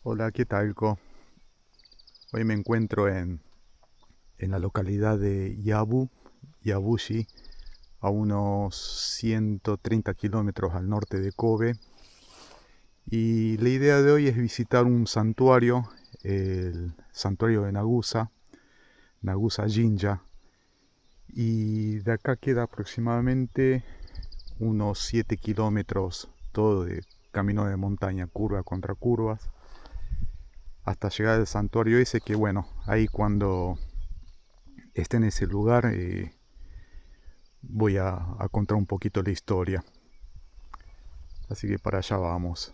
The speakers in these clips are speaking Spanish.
Hola, ¿qué tal, Co? Hoy me encuentro en la localidad de Yabushi, a unos 130 kilómetros al norte de Kobe. Y la idea de hoy es visitar un santuario, el santuario de Nagusa Jinja. Y de acá queda aproximadamente unos 7 kilómetros, todo de camino de montaña, curva contra curvas, hasta llegar al santuario ese que bueno, ahí cuando esté en ese lugar voy a contar un poquito la historia. Así que para allá vamos.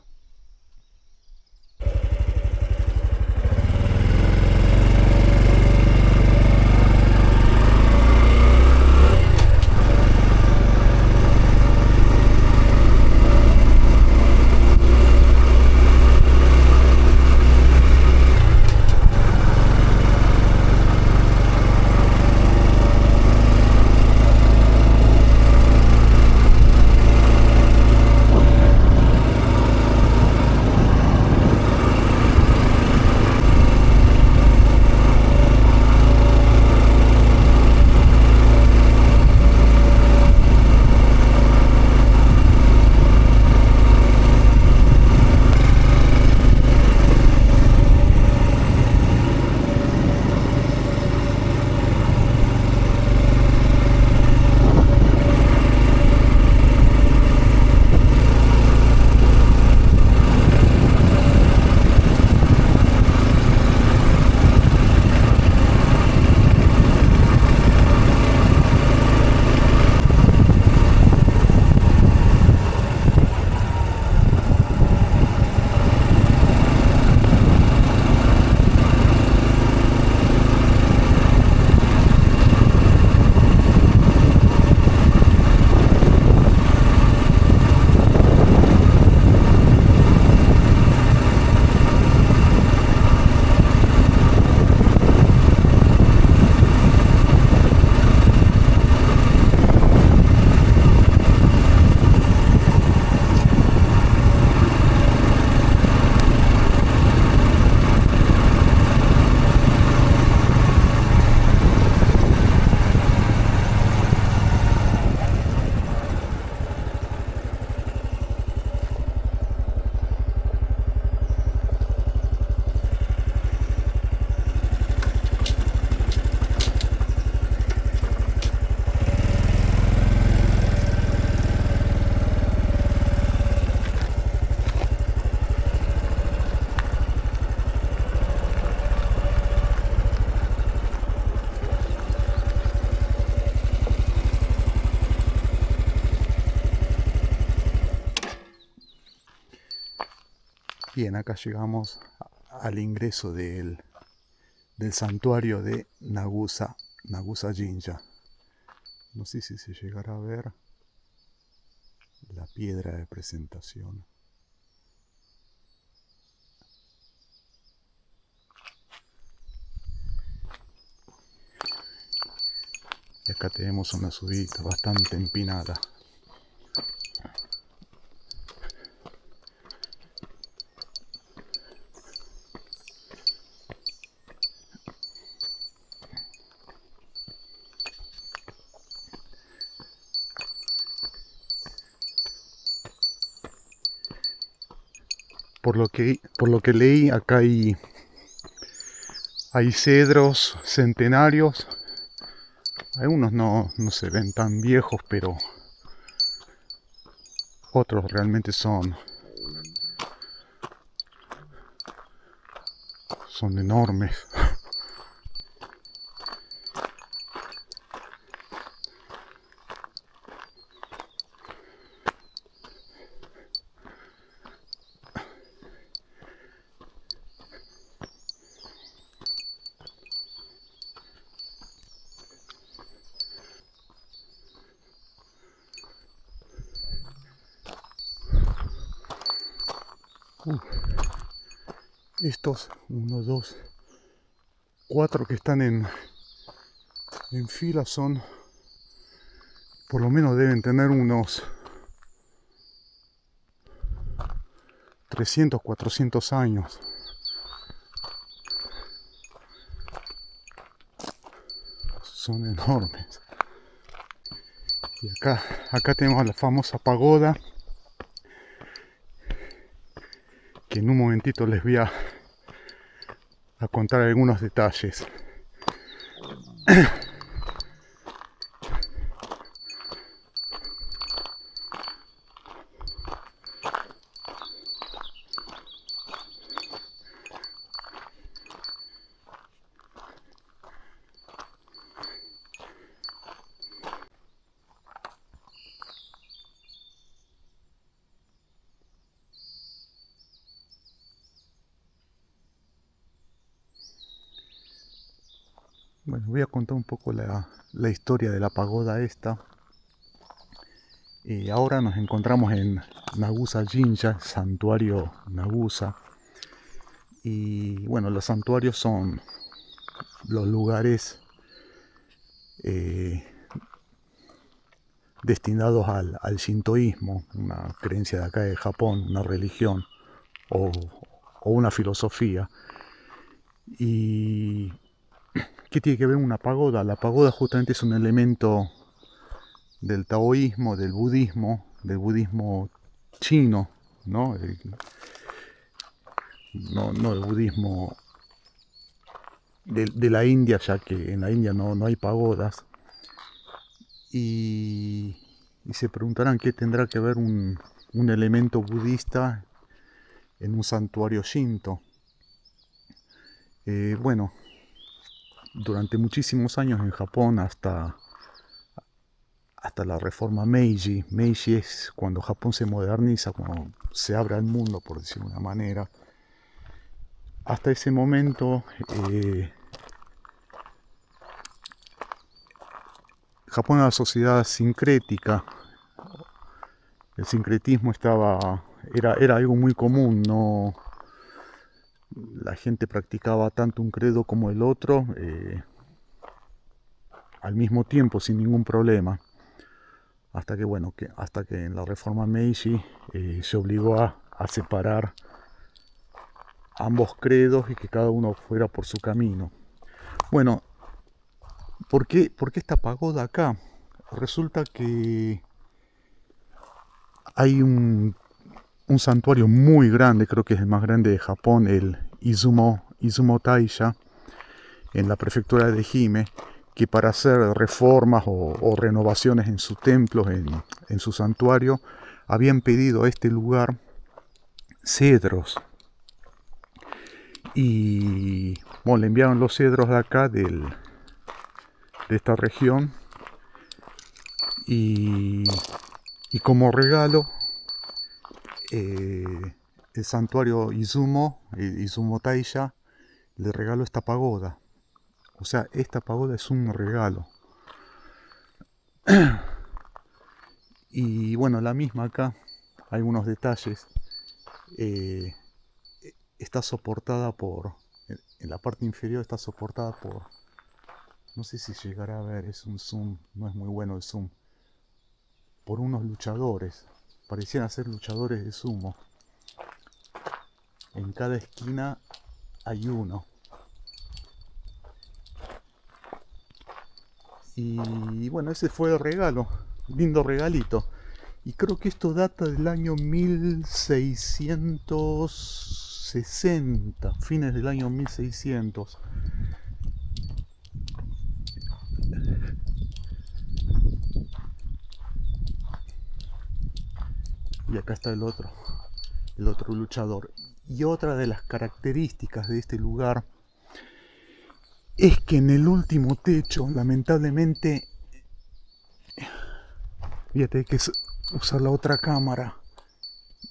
Bien, acá llegamos al ingreso del santuario de Nagusa Jinja. No sé si se llegará a ver la piedra de presentación. Y acá tenemos una subida bastante empinada. Por lo que leí, acá hay cedros centenarios. Algunos no se ven tan viejos, pero otros realmente son enormes. Estos, 1, 2, 4 que están en fila son, por lo menos deben tener unos 300, 400 años. son enormes. Y acá tenemos la famosa pagoda, que en un momentito les voy a contar algunos detalles. Bueno, voy a contar un poco la historia de la pagoda esta. Ahora nos encontramos en Nagusa Jinja, santuario Nagusa. Y bueno, los santuarios son los lugares destinados al shintoísmo, una creencia de acá de Japón, una religión o una filosofía. ¿Y qué tiene que ver una pagoda? La pagoda justamente es un elemento del taoísmo, del budismo chino, ¿no? No el budismo de la India, ya que en la India no hay pagodas. Y se preguntarán qué tendrá que ver un elemento budista en un santuario shinto. Bueno, durante muchísimos años en Japón, hasta la reforma Meiji. Meiji es cuando Japón se moderniza, cuando se abre al mundo, por decirlo de una manera. Hasta ese momento, Japón era una sociedad sincrética. El sincretismo era algo muy común, no, la gente practicaba tanto un credo como el otro al mismo tiempo, sin ningún problema. Hasta que en la reforma Meiji se obligó a separar ambos credos y que cada uno fuera por su camino. Bueno, ¿por qué esta pagoda acá? Resulta que hay un santuario muy grande, creo que es el más grande de Japón, el Izumo Taisha, en la prefectura de Ehime, que para hacer reformas o renovaciones en sus templos, en su santuario, habían pedido a este lugar cedros. Y bueno, le enviaron los cedros de acá, de esta región, y como regalo el santuario Izumo Taisha le regaló esta pagoda. O sea, esta pagoda es un regalo. Y bueno, la misma acá, hay unos detalles. Está soportada en la parte inferior está soportada por, no sé si llegará a ver, es un zoom, no es muy bueno el zoom, por unos luchadores, parecían ser luchadores de sumo. En cada esquina hay uno. Y bueno, ese fue el regalo, lindo regalito. Y creo que esto data del año 1660, fines del año 1600. Y acá está el otro luchador. Y otra de las características de este lugar es que en el último techo, lamentablemente, fíjate, hay que usar la otra cámara.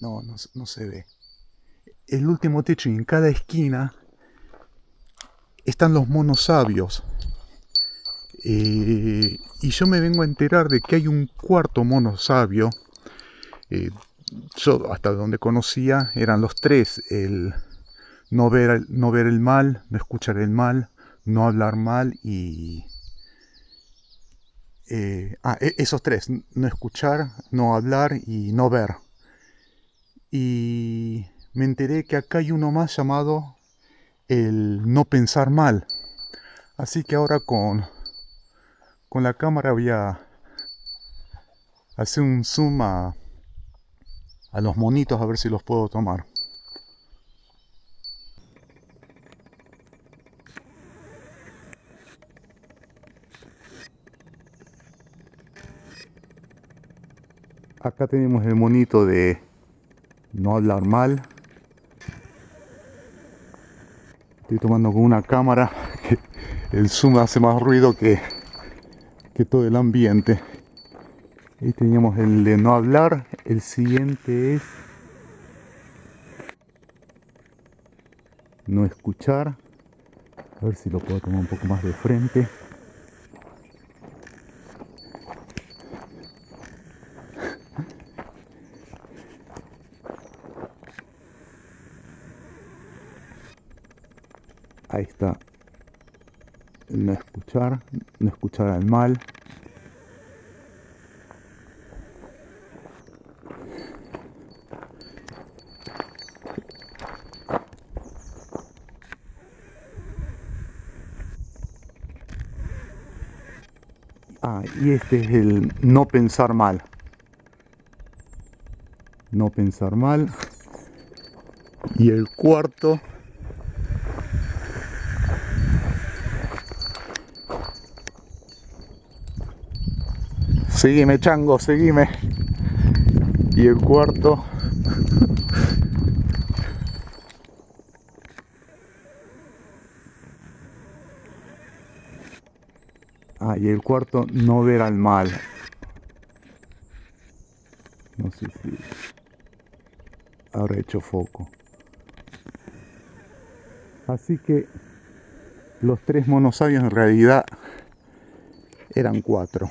No se ve. El último techo, y en cada esquina están los monos sabios. Y yo me vengo a enterar de que hay un cuarto mono sabio. Yo hasta donde conocía eran los tres: el no ver el mal, no escuchar el mal, no hablar mal y esos tres: no escuchar, no hablar y no ver. Y me enteré que acá hay uno más llamado el no pensar mal. Así que ahora con con la cámara voy a hacer un zoom a los monitos a ver si los puedo tomar. Acá tenemos el monito de no hablar mal. Estoy tomando con una cámara que el zoom hace más ruido que todo el ambiente. Ahí teníamos el de no hablar. El siguiente es no escuchar. A ver si lo puedo tomar un poco más de frente. Ahí está. No escuchar al mal. Y este es el no pensar mal. No pensar mal. Y el cuarto seguime, chango, seguime. Y el cuarto y el cuarto no ver al mal. No sé si habrá hecho foco. Así que los 3 monosabios en realidad eran 4.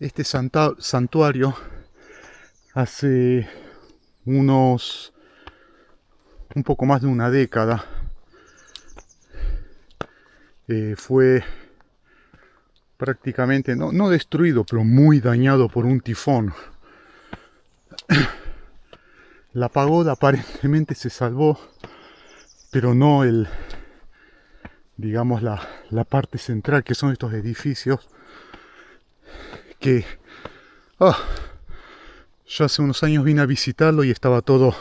Este santuario hace un poco más de una década fue prácticamente, no destruido, pero muy dañado por un tifón. La pagoda aparentemente se salvó, pero no digamos la parte central, que son estos edificios que yo hace unos años vine a visitarlo y estaba todo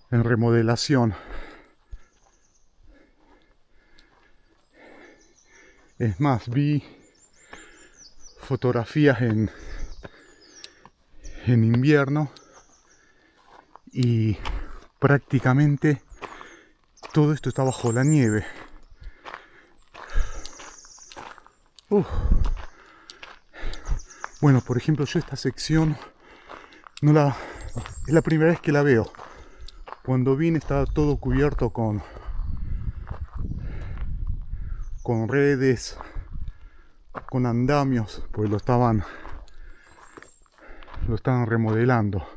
en remodelación. Es más, vi fotografías en invierno y prácticamente todo esto está bajo la nieve. Bueno, por ejemplo, yo esta sección es la primera vez que la veo. Cuando vine estaba todo cubierto con redes, con andamios, pues lo estaban remodelando.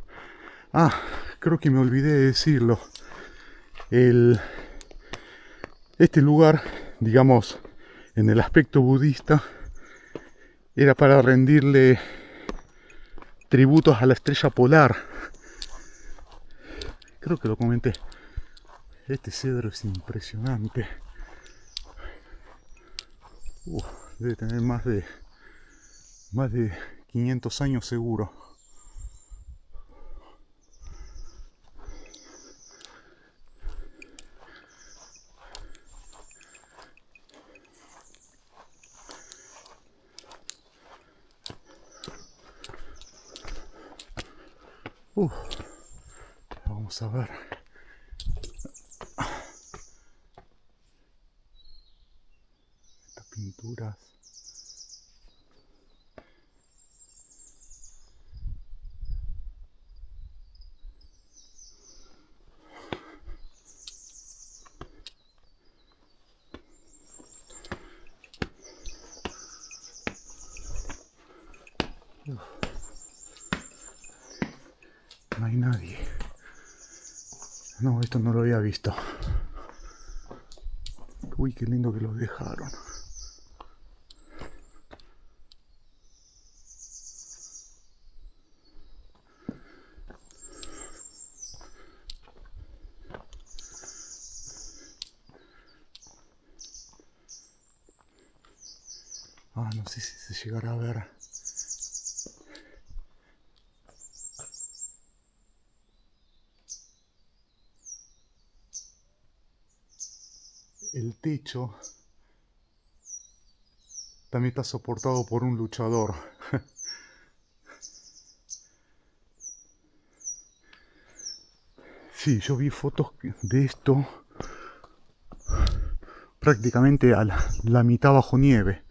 Creo que me olvidé de decirlo. Este lugar, digamos, en el aspecto budista, era para rendirle tributos a la estrella polar. Creo que lo comenté. Este cedro es impresionante. Debe tener más de 500 años seguro. Vamos a ver. Estas pinturas. No, esto no lo había visto. Uy, qué lindo que lo dejaron. Ah, no sé si se llegará a ver. El techo también está soportado por un luchador. Sí, yo vi fotos de esto prácticamente a la mitad bajo nieve.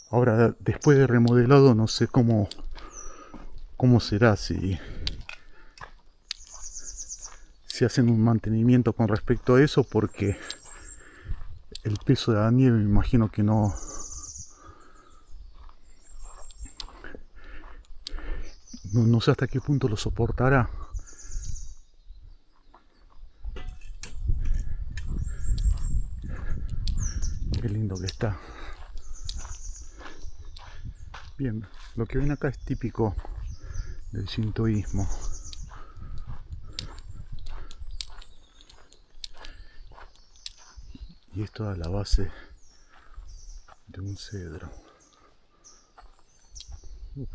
Ahora, después de remodelado, no sé cómo será, si hacen un mantenimiento con respecto a eso, porque el peso de la nieve me imagino que no sé hasta qué punto lo soportará. Qué lindo que está. Bien, lo que ven acá es típico del shintoísmo. Y esto a la base de un cedro. Uf.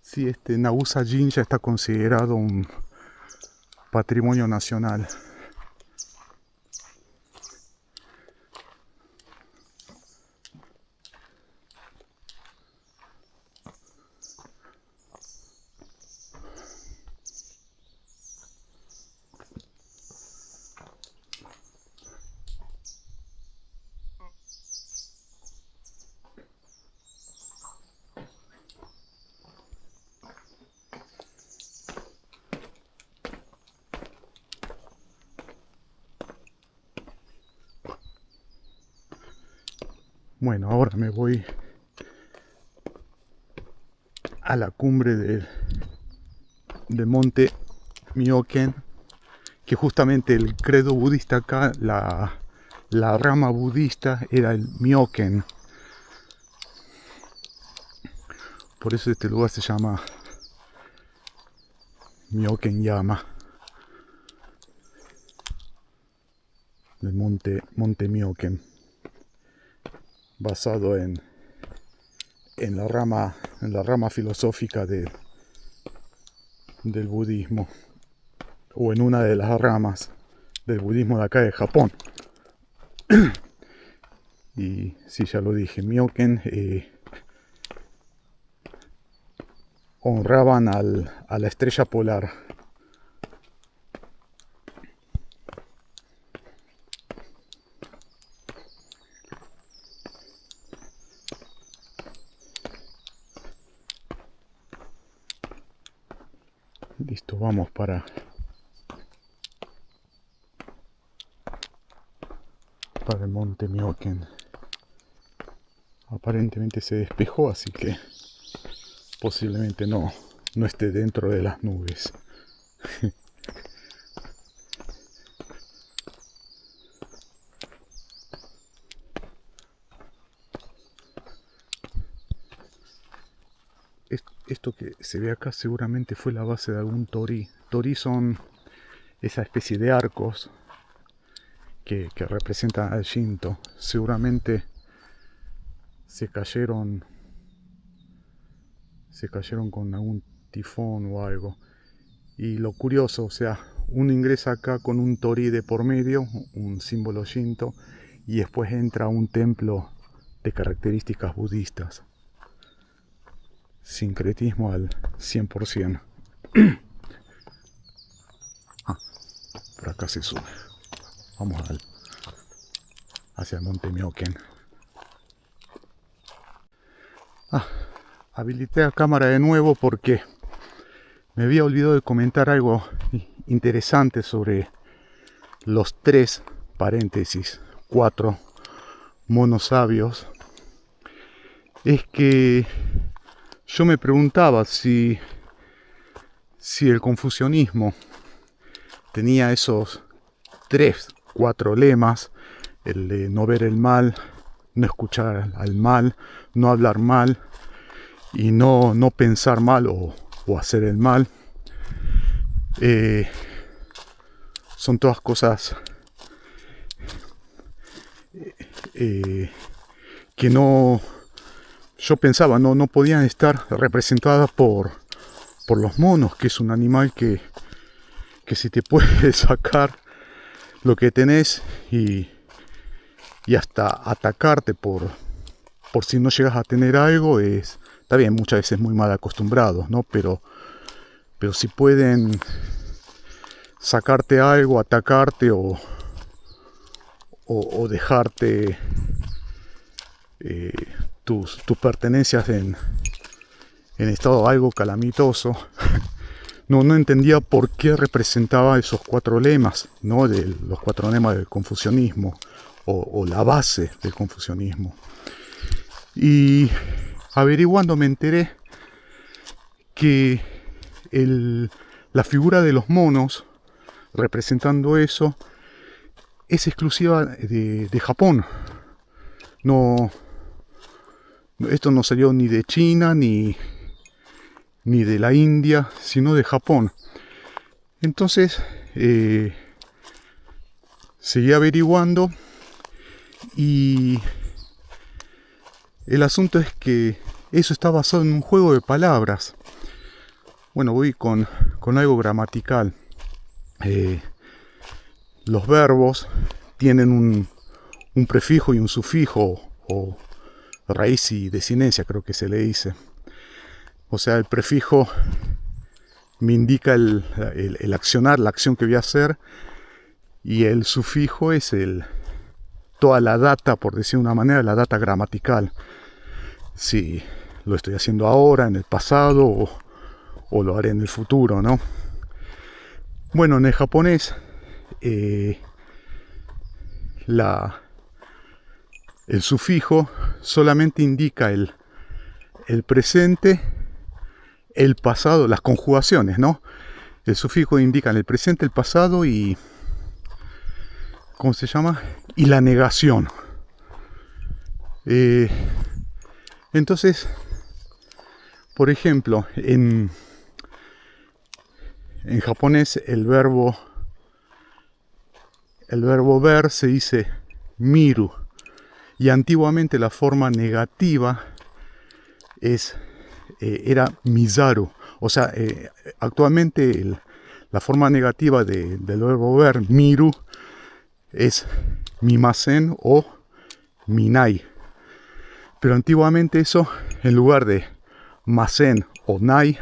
Sí, este Nabusa-jin ya está considerado un patrimonio nacional. Bueno, ahora me voy a la cumbre del monte Myoken, que justamente el credo budista acá, la rama budista era el Myoken. Por eso este lugar se llama Myoken Yama, el monte Myoken, basado en la rama filosófica del budismo, o en una de las ramas del budismo de acá de Japón. Y sí, ya lo dije, Myoken honraban a la estrella polar. Listo, vamos para el monte Myoken. Aparentemente se despejó, así que posiblemente no esté dentro de las nubes. Esto que se ve acá seguramente fue la base de algún torii. Torii son esa especie de arcos que representan al Shinto. Seguramente se cayeron con algún tifón o algo. Y lo curioso, o sea, uno ingresa acá con un torii de por medio, un símbolo Shinto, y después entra a un templo de características budistas. Sincretismo al 100%. Por acá se sube. Vamos hacia el monte Myoken. Habilité la cámara de nuevo porque me había olvidado de comentar algo interesante sobre los 4 monos sabios. Es que yo me preguntaba si el confucianismo tenía esos 4 lemas: el de no ver el mal, no escuchar al mal, no hablar mal y no pensar mal o hacer el mal. Son todas cosas que no, yo pensaba, no podían estar representadas por los monos, que es un animal que si te puede sacar lo que tenés y hasta atacarte por si no llegas a tener algo, está bien, muchas veces muy mal acostumbrados, ¿no? Pero si pueden sacarte algo, atacarte o dejarte tus pertenencias en estado algo calamitoso. No entendía por qué representaba esos 4 lemas, ¿no? De los 4 lemas del confucianismo, o la base del confucianismo. Y averiguando me enteré que la figura de los monos representando eso es exclusiva de Japón. Esto no salió ni de China ni de la India, sino de Japón. Entonces seguí averiguando y el asunto es que eso está basado en un juego de palabras. Bueno, voy con algo gramatical. Los verbos tienen un prefijo y un sufijo, o raíz y desinencia, creo que se le dice. O sea, el prefijo me indica el accionar, la acción que voy a hacer, y el sufijo es toda la data, por decir de una manera, la data gramatical. Si lo estoy haciendo ahora, en el pasado, o lo haré en el futuro, ¿no? Bueno, en el japonés el sufijo solamente indica el presente, el pasado, las conjugaciones, ¿no? El sufijo indica el presente, el pasado y ¿cómo se llama? Y la negación. Entonces, por ejemplo, en japonés el verbo ver se dice miru, y antiguamente la forma negativa era mizaru. O sea, actualmente la forma negativa del verbo ver, miru, es mimasen o minai. Pero antiguamente eso, en lugar de masen o nai,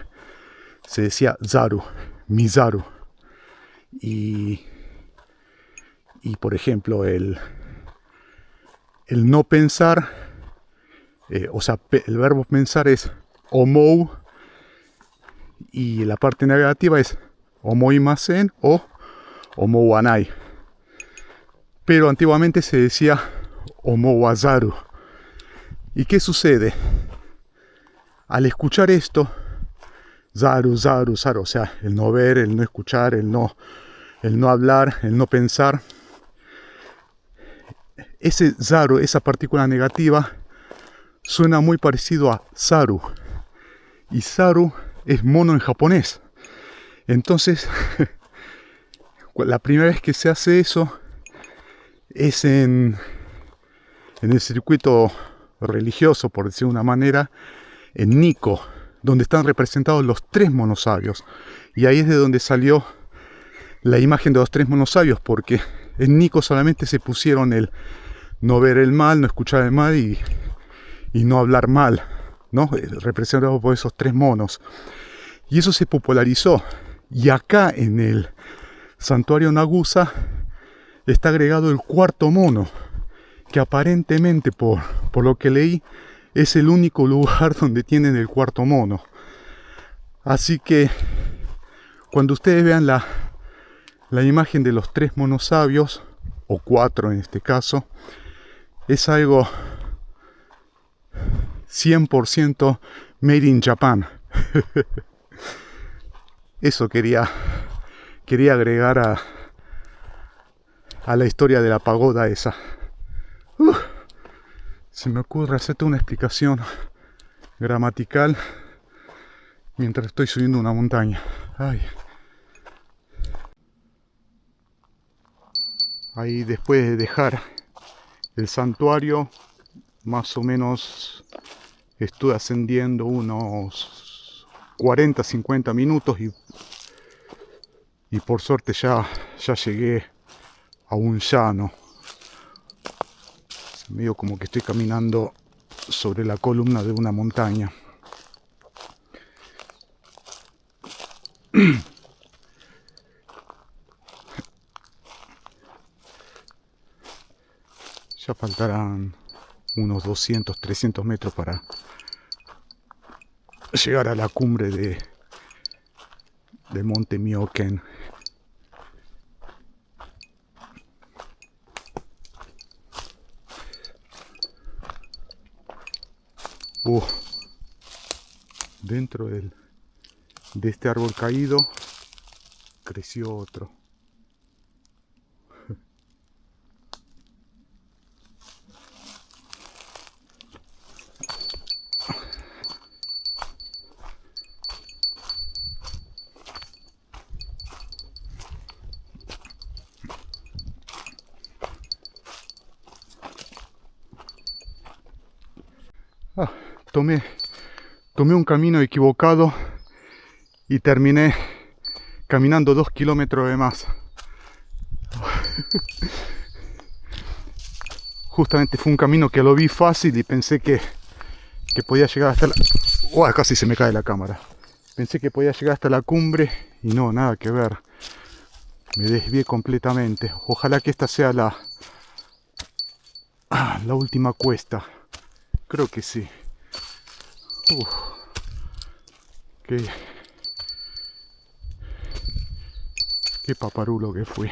se decía zaru, mizaru. Y por ejemplo, el no pensar, o sea, el verbo pensar es omou, y la parte negativa es omoimasen o omouanai. Pero antiguamente se decía omouazaru. ¿Y qué sucede? Al escuchar esto, zaru, zaru, zaru, o sea, el no ver, el no escuchar, el no hablar, el no pensar, ese zaru, esa partícula negativa, suena muy parecido a saru. Y saru es mono en japonés. Entonces, la primera vez que se hace eso es en el circuito religioso, por decir de una manera, en Nikko, donde están representados los 3 monos sabios. Y ahí es de donde salió la imagen de los 3 monos sabios, porque en Nikko solamente se pusieron el no ver el mal, no escuchar el mal y no hablar mal, ¿no? Representado por esos 3 monos. Y eso se popularizó. Y acá en el santuario Nagusa está agregado el 4º mono, que aparentemente, por lo que leí, es el único lugar donde tienen el cuarto mono. Así que cuando ustedes vean la imagen de los 3 monos sabios, o 4 en este caso, es algo 100% made in Japan. Eso quería agregar a la historia de la pagoda esa. Se me ocurre hacerte una explicación gramatical mientras estoy subiendo una montaña. Ay. Ahí, después de dejar el santuario, más o menos estuve ascendiendo unos 40-50 minutos y por suerte ya llegué a un llano. Medio como que estoy caminando sobre la columna de una montaña. Ya faltarán unos 200-300 metros para llegar a la cumbre del monte Myoken. Dentro de este árbol caído creció otro. Tomé un camino equivocado y terminé caminando 2 kilómetros de más. Justamente fue un camino que lo vi fácil y pensé que podía llegar hasta la... casi se me cae la cámara. Pensé que podía llegar hasta la cumbre y no, nada que ver. Me desvié completamente. Ojalá que esta sea la última cuesta. Creo que sí. Qué paparulo que fui.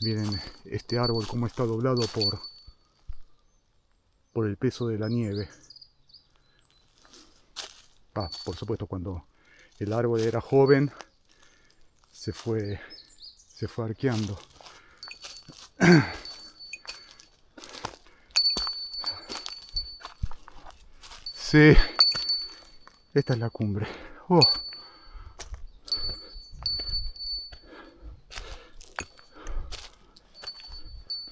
Miren este árbol como está doblado por el peso de la nieve. Por supuesto, cuando el árbol era joven se fue arqueando. Sí, esta es la cumbre.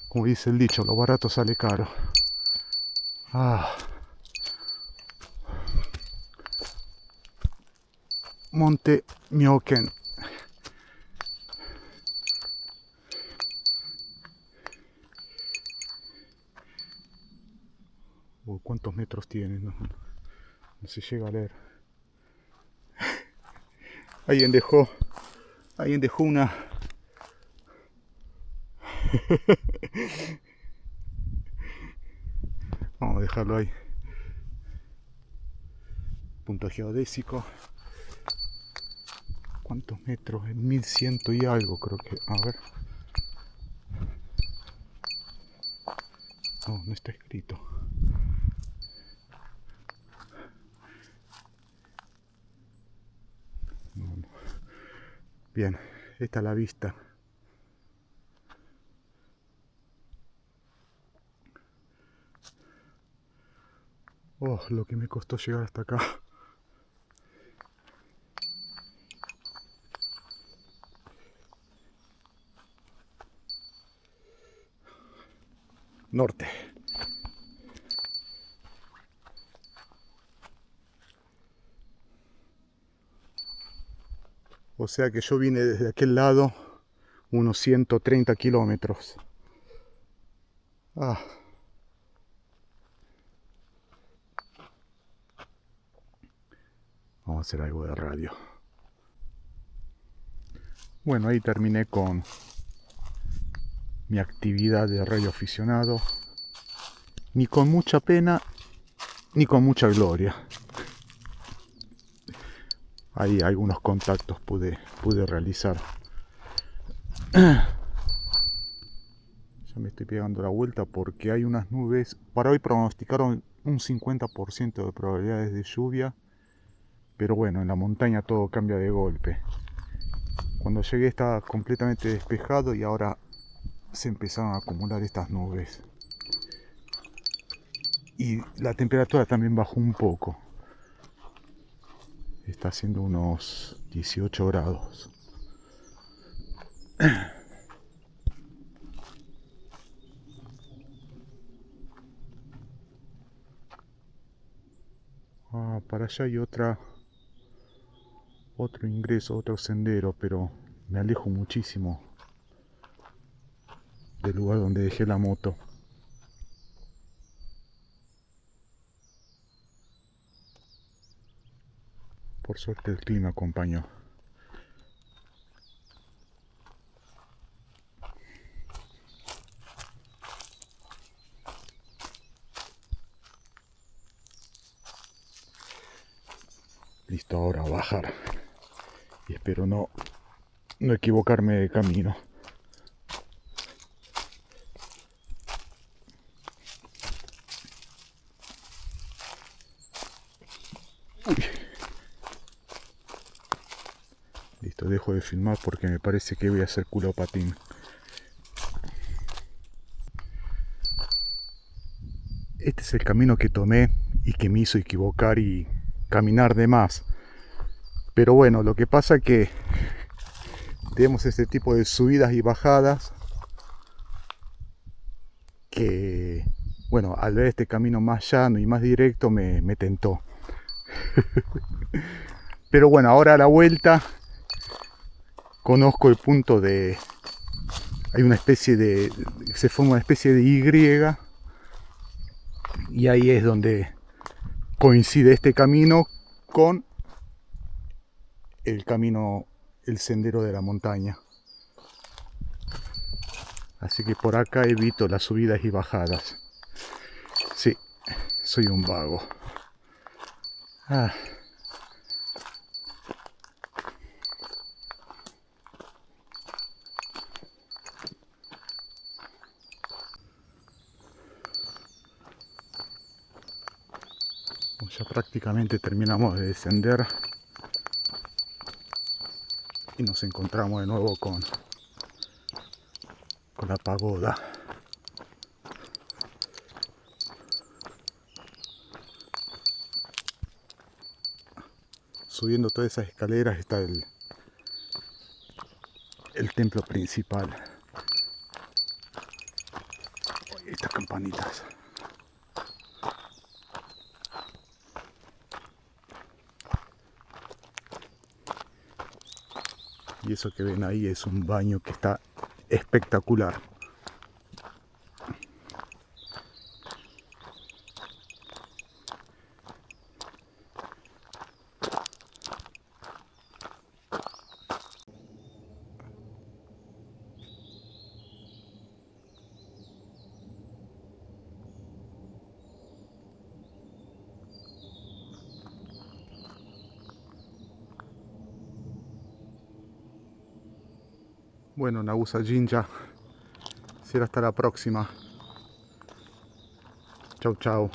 Como dice el dicho, lo barato sale caro. Monte Myoken. ¿Cuántos metros tiene? No se llega a leer. Alguien dejó una... Vamos a dejarlo ahí. Punto geodésico. ¿Cuántos metros? 1100 y algo, creo que. A ver. No está escrito. No. Bien, esta es la vista. Lo que me costó llegar hasta acá. Norte. O sea que yo vine desde aquel lado unos 130 kilómetros. Vamos a hacer algo de radio. Bueno, ahí terminé con mi actividad de radioaficionado, ni con mucha pena ni con mucha gloria. Ahí algunos contactos pude realizar. Ya me estoy pegando la vuelta porque hay unas nubes. Para hoy pronosticaron un 50% de probabilidades de lluvia, pero bueno, en la montaña todo cambia de golpe. Cuando llegué estaba completamente despejado y ahora se empezaron a acumular estas nubes. Y la temperatura también bajó un poco. Está haciendo unos 18 grados. Para allá hay otro ingreso, otro sendero, pero me alejo muchísimo del lugar donde dejé la moto. Por suerte el clima acompañó. Listo, ahora a bajar. Y espero no equivocarme de camino. Uy. Listo, dejo de filmar porque me parece que voy a hacer culo patín. Este es el camino que tomé y que me hizo equivocar y caminar de más. Pero bueno, lo que pasa es que tenemos este tipo de subidas y bajadas que, bueno, al ver este camino más llano y más directo me tentó. Pero bueno, ahora a la vuelta conozco el punto de... Hay una especie de... Se forma una especie de Y y ahí es donde coincide este camino con el camino, el sendero de la montaña. Así que por acá evito las subidas y bajadas. Sí, soy un vago. Ya prácticamente terminamos de descender y nos encontramos de nuevo con la pagoda. Subiendo todas esas escaleras está el templo principal. Estas campanitas. Y eso que ven ahí es un baño que está espectacular. Bueno, Nagusa Jinja, será hasta la próxima. Chau, chau.